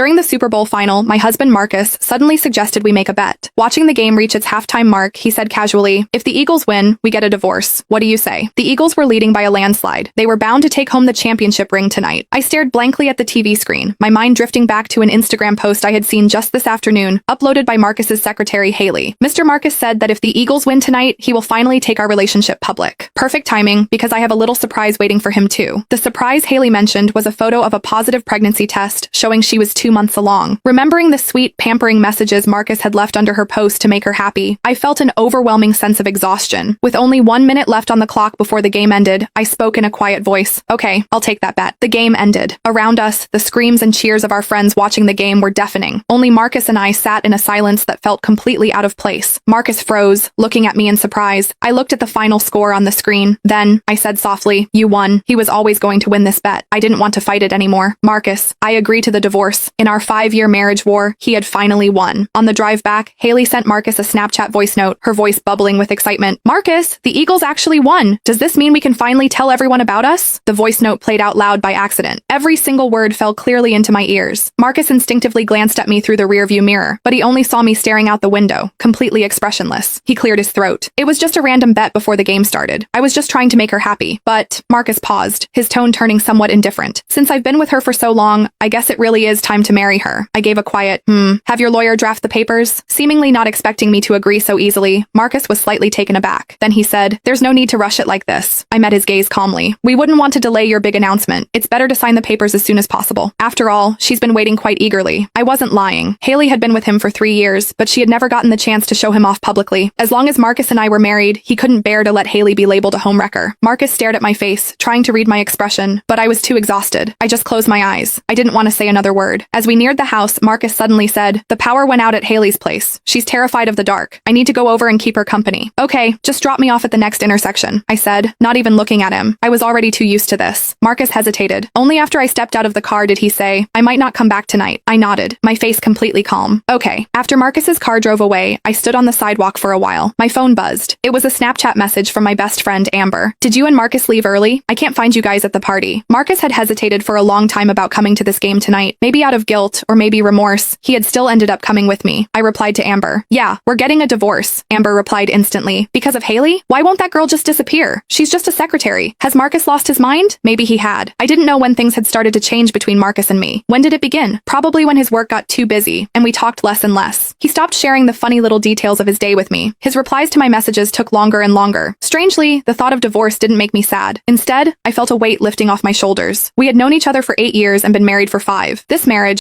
During the Super Bowl final, my husband Marcus suddenly suggested we make a bet. Watching the game reach its halftime mark, he said casually, "If the Eagles win, we get a divorce. What do you say?" The Eagles were leading by a landslide. They were bound to take home the championship ring tonight. I stared blankly at the TV screen, my mind drifting back to an Instagram post I had seen just this afternoon, uploaded by Marcus's secretary Haley. Mr. Marcus said that if the Eagles win tonight, he will finally take our relationship public. Perfect timing, because I have a little surprise waiting for him too. The surprise Haley mentioned was a photo of a positive pregnancy test showing she was 2 months along. Remembering the sweet, pampering messages Marcus had left under her post to make her happy, I felt an overwhelming sense of exhaustion. With only 1 minute left on the clock before the game ended, I spoke in a quiet voice. "Okay, I'll take that bet." The game ended. Around us, the screams and cheers of our friends watching the game were deafening. Only Marcus and I sat in a silence that felt completely out of place. Marcus froze, looking at me in surprise. I looked at the final score on the screen. Then, I said softly, "You won." He was always going to win this bet. I didn't want to fight it anymore. "Marcus, I agree to the divorce." In our 5-year marriage war, he had finally won. On the drive back, Haley sent Marcus a Snapchat voice note, her voice bubbling with excitement. "Marcus, the Eagles actually won. Does this mean we can finally tell everyone about us?" The voice note played out loud by accident. Every single word fell clearly into my ears. Marcus instinctively glanced at me through the rearview mirror, but he only saw me staring out the window, completely expressionless. He cleared his throat. "It was just a random bet before the game started. I was just trying to make her happy." But Marcus paused, his tone turning somewhat indifferent. "Since I've been with her for so long, I guess it really is time to marry her." I gave a quiet, "Have your lawyer draft the papers?" Seemingly not expecting me to agree so easily, Marcus was slightly taken aback. Then he said, "There's no need to rush it like this." I met his gaze calmly. "We wouldn't want to delay your big announcement. It's better to sign the papers as soon as possible. After all, she's been waiting quite eagerly." I wasn't lying. Haley had been with him for 3 years, but she had never gotten the chance to show him off publicly. As long as Marcus and I were married, he couldn't bear to let Haley be labeled a homewrecker. Marcus stared at my face, trying to read my expression, but I was too exhausted. I just closed my eyes. I didn't want to say another word. As we neared the house, Marcus suddenly said, "The power went out at Haley's place. She's terrified of the dark. I need to go over and keep her company." "Okay, just drop me off at the next intersection," I said, not even looking at him. I was already too used to this. Marcus hesitated. Only after I stepped out of the car did he say, "I might not come back tonight." I nodded, my face completely calm. "Okay." After Marcus's car drove away, I stood on the sidewalk for a while. My phone buzzed. It was a Snapchat message from my best friend, Amber. "Did you and Marcus leave early? I can't find you guys at the party." Marcus had hesitated for a long time about coming to this game tonight, maybe out of guilt or maybe remorse. He had still ended up coming with me. I replied to Amber. "Yeah, we're getting a divorce." Amber replied instantly. "Because of Haley? Why won't that girl just disappear? She's just a secretary. Has Marcus lost his mind?" Maybe he had. I didn't know when things had started to change between Marcus and me. When did it begin? Probably when his work got too busy, and we talked less and less. He stopped sharing the funny little details of his day with me. His replies to my messages took longer and longer. Strangely, the thought of divorce didn't make me sad. Instead, I felt a weight lifting off my shoulders. We had known each other for 8 years and been married for 5. This marriage,